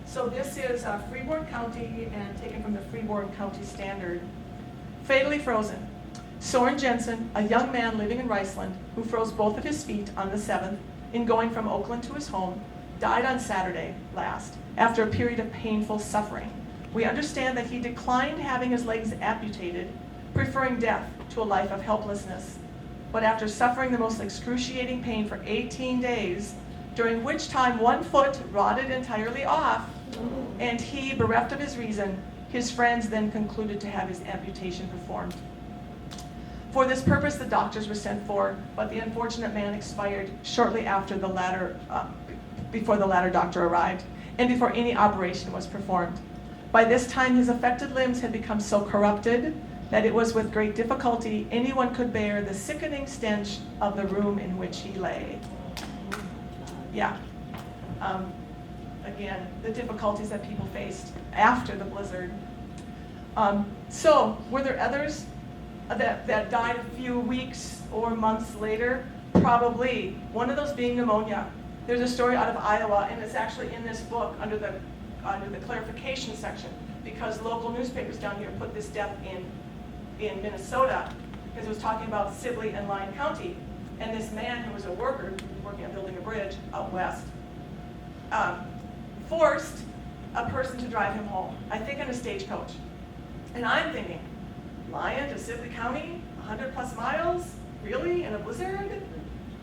So this is Freeborn County and taken from the Freeborn County Standard. Fatally frozen. Soren Jensen, a young man living in Riceland, who froze both of his feet on the 7th in going from Oakland to his home, died on Saturday last after a period of painful suffering. We understand that he declined having his legs amputated, preferring death to a life of helplessness. But after suffering the most excruciating pain for 18 days, during which time one foot rotted entirely off, and he, bereft of his reason, his friends then concluded to have his amputation performed. For this purpose, the doctors were sent for, but the unfortunate man expired shortly after before the latter doctor arrived, and before any operation was performed. By this time, his affected limbs had become so corrupted that it was with great difficulty anyone could bear the sickening stench of the room in which he lay. Yeah. Again, the difficulties that people faced after the blizzard. So, were there others that died a few weeks or months later? Probably. One of those being pneumonia. There's a story out of Iowa, and it's actually in this book under the clarification section, because local newspapers down here put this death in Minnesota, because it was talking about Sibley and Lyon County. And this man who was a worker, working on building a bridge out west, forced a person to drive him home, I think in a stagecoach. And I'm thinking, Lyon to Sibley County, 100 plus miles, really, in a blizzard?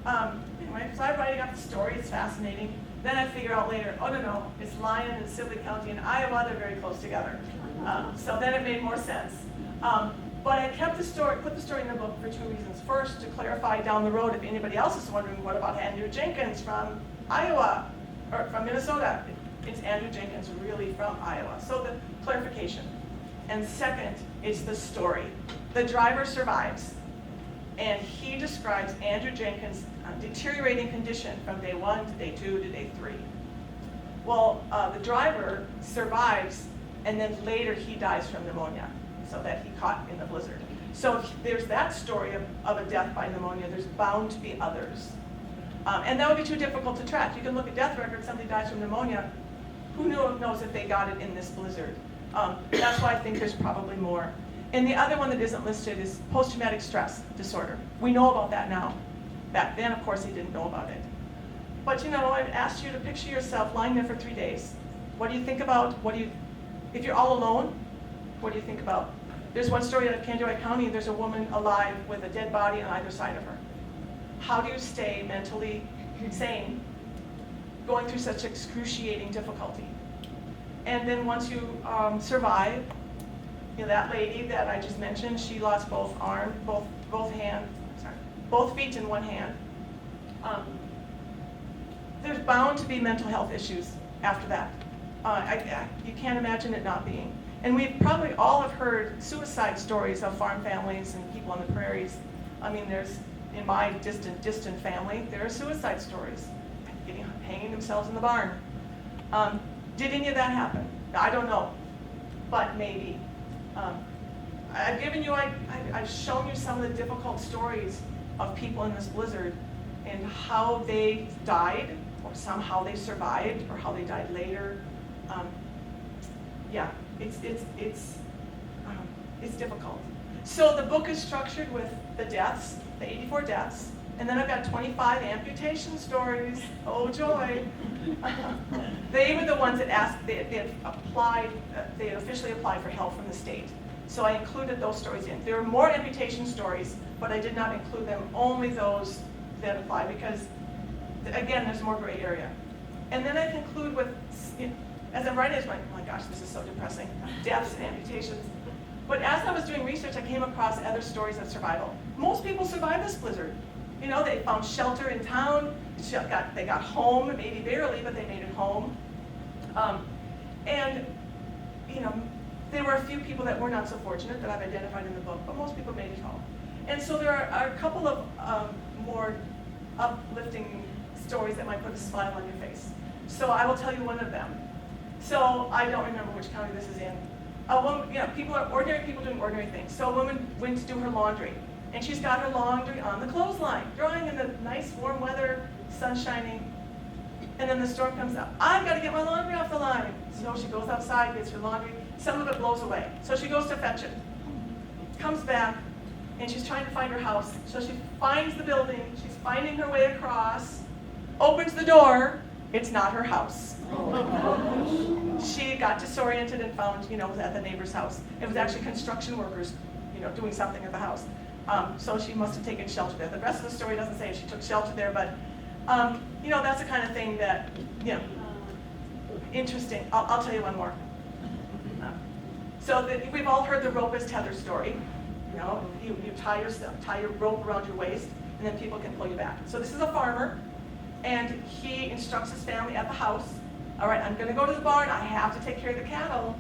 Anyway, so I'm writing up the story, it's fascinating. Then I figure out later, oh no, it's Lyon and Sibley County and Iowa, they're very close together. So then it made more sense. But I kept the story, put the story in the book for two reasons. First, to clarify down the road if anybody else is wondering, what about Andrew Jenkins from Iowa, or from Minnesota? It's Andrew Jenkins, really from Iowa. So the clarification. And second, it's the story. The driver survives, and he describes Andrew Jenkins' deteriorating condition from day 1 to day 2 to day 3. Well, the driver survives, and then later he dies from pneumonia, so that he caught in the blizzard. So there's that story of a death by pneumonia. There's bound to be others. And that would be too difficult to track. You can look at death records, somebody dies from pneumonia. Who knows if they got it in this blizzard? That's why I think there's probably more. And the other one that isn't listed is post-traumatic stress disorder. We know about that now. Back then, of course, they didn't know about it. But I've asked you to picture yourself lying there for 3 days. What do you think about? If you're all alone, what do you think about? There's one story out of Candiac County. There's a woman alive with a dead body on either side of her. How do you stay mentally sane going through such excruciating difficulty? And then once you survive, that lady that I just mentioned, she lost both feet and one hand. There's bound to be mental health issues after that. You can't imagine it not being. And we probably all have heard suicide stories of farm families and people on the prairies. I mean, there's, in my distant family, there are suicide stories, hanging themselves in the barn. Did any of that happen? I don't know, but maybe. I've given you, I've shown you some of the difficult stories of people in this blizzard and how they died, or somehow they survived, or how they died later. Yeah, it's difficult. So the book is structured with the deaths, the 84 deaths, and then I've got 25 amputation stories. Oh joy! They were the ones that asked, they had applied, they had officially applied for help from the state. So I included those stories in. There were more amputation stories, but I did not include them, only those that apply, because, again, there's more gray area. And then I conclude with, as I'm writing, I was like, oh my gosh, this is so depressing, deaths and amputations. But as I was doing research, I came across other stories of survival. Most people survived this blizzard. You know, they found shelter in town, they got home, maybe barely, but they made it home. And, you know, there were a few people that were not so fortunate that I've identified in the book, but most people made it home. And so there are a couple of more uplifting stories that might put a smile on your face. So I will tell you one of them. So I don't remember which county this is in. A woman, you know, people are ordinary people doing ordinary things. So a woman went to do her laundry, and she's got her laundry on the clothesline, drying in the nice warm weather, sun shining. And then the storm comes up. I've got to get my laundry off the line. So she goes outside, gets her laundry. Some of it blows away. So she goes to fetch it. Comes back, and she's trying to find her house. So she finds the building. She's finding her way across. Opens the door. It's not her house. She got disoriented and found, you know, it was at the neighbor's house. It was actually construction workers, you know, doing something at the house. So she must have taken shelter there. The rest of the story doesn't say if she took shelter there, but, you know, that's the kind of thing that, you know, interesting. I'll tell you one more. We've all heard the rope is tether story. You know, you tie your rope around your waist, and then people can pull you back. So this is a farmer, and he instructs his family at the house. All right, I'm going to go to the barn. I have to take care of the cattle.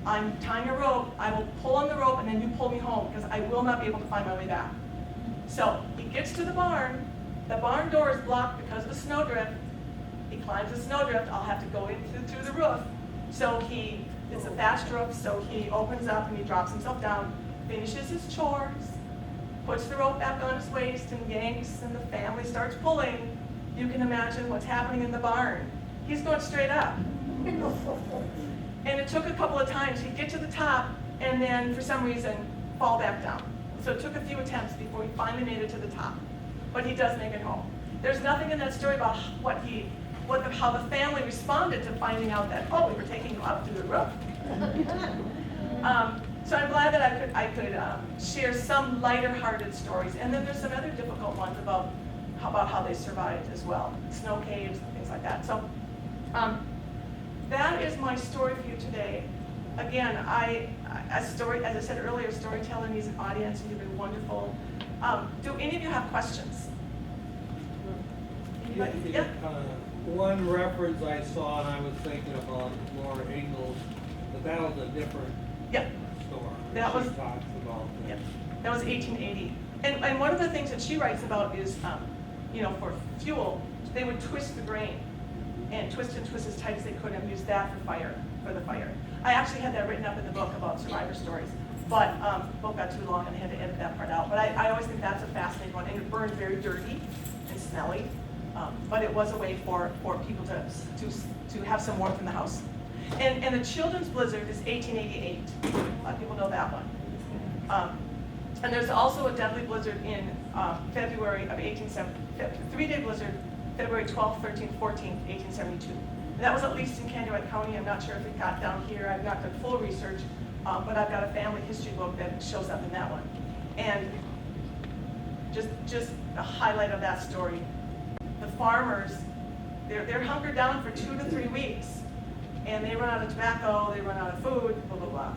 I'm tying a rope. I will pull on the rope, and then you pull me home, because I will not be able to find my way back. So he gets to the barn. The barn door is blocked because of the snowdrift. He climbs the snowdrift. I'll have to go in through the roof. So it's a thatched roof, so he opens up and he drops himself down, finishes his chores, puts the rope back on his waist and yanks, and the family starts pulling. You can imagine what's happening in the barn. He's going straight up. And it took a couple of times. He'd get to the top and then, for some reason, fall back down. So it took a few attempts before he finally made it to the top. But he does make it home. There's nothing in that story about how the family responded to finding out that, oh, we were taking him up to the roof. So I'm glad that I could share some lighter-hearted stories. And then there's some other difficult ones about how they survived as well. Snow caves, things like that. So that is my story for you today. Again, as I said earlier, storyteller needs an audience, and you've been wonderful. Do any of you have questions? Yeah. One reference I saw, and I was thinking about Laura Ingalls, but that was a different story. That was, she talks about that. Yeah, that was 1880. And one of the things that she writes about is, you know, for fuel, they would twist the grain and twist as tight as they could and use that for the fire. I actually had that written up in the book about survivor stories, but the book got too long and I had to edit that part out. But I always think that's a fascinating one, and it burned very dirty and smelly, but it was a way for people to have some warmth in the house. And the children's blizzard is 1888. A lot of people know that one. And there's also a deadly blizzard in February of 1870, 3-day blizzard, February 12th, 13th, 14th, 1872. And that was at least in Candiac County. I'm not sure if it got down here. I've not done full research, but I've got a family history book that shows up in that one. And just a highlight of that story. The farmers, they're hunkered down for 2 to 3 weeks, and they run out of tobacco, they run out of food, blah, blah, blah.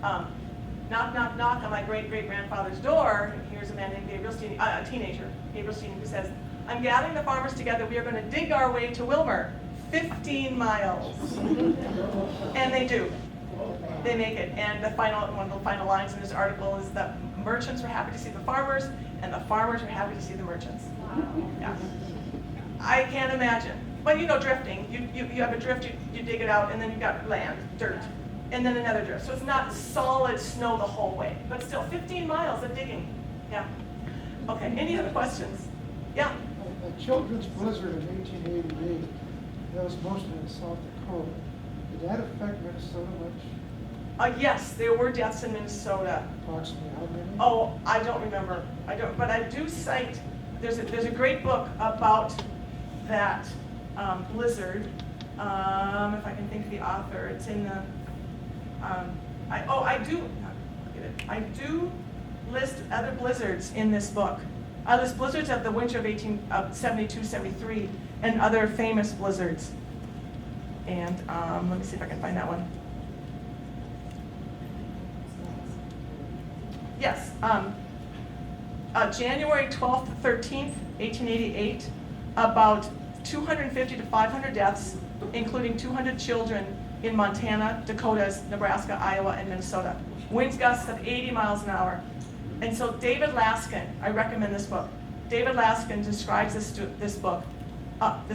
And knock, knock, knock on my great-great-grandfather's door, and here's a man named Gabriel Steeny, a teenager, Gabriel Steeny, who says, I'm gathering the farmers together, we are going to dig our way to Wilmer, 15 miles. And they do. They make it. And one of the final lines in this article is that merchants were happy to see the farmers, and the farmers were happy to see the merchants. Wow. Yeah. I can't imagine. But you know, drifting, you have a drift, you dig it out, and then you've got land, dirt, and then another drift. So it's not solid snow the whole way, but still 15 miles of digging. Yeah. Okay, any other questions? Yeah? A children's blizzard in 1888, that was mostly in South Dakota. Did that affect Minnesota much? Yes, there were deaths in Minnesota. Approximately how many? Oh, I don't remember. But I do cite, there's a great book about that blizzard If I can think of the author, it's in the, I do list other blizzards in this book. I list blizzards of the winter of 72, 73, and other famous blizzards. And let me see if I can find that one. Yes, January 12th to 13th, 1888, about 250 to 500 deaths, including 200 children in Montana, Dakotas, Nebraska, Iowa, and Minnesota. Winds gusts of 80 miles an hour. And so David Laskin, I recommend this book. David Laskin describes this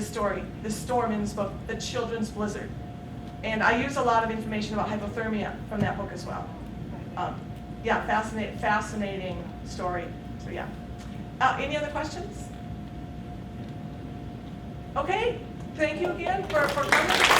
story, this storm in this book, the children's blizzard. And I use a lot of information about hypothermia from that book as well. Yeah, fascinating story. So yeah. Any other questions? Okay, thank you again for coming.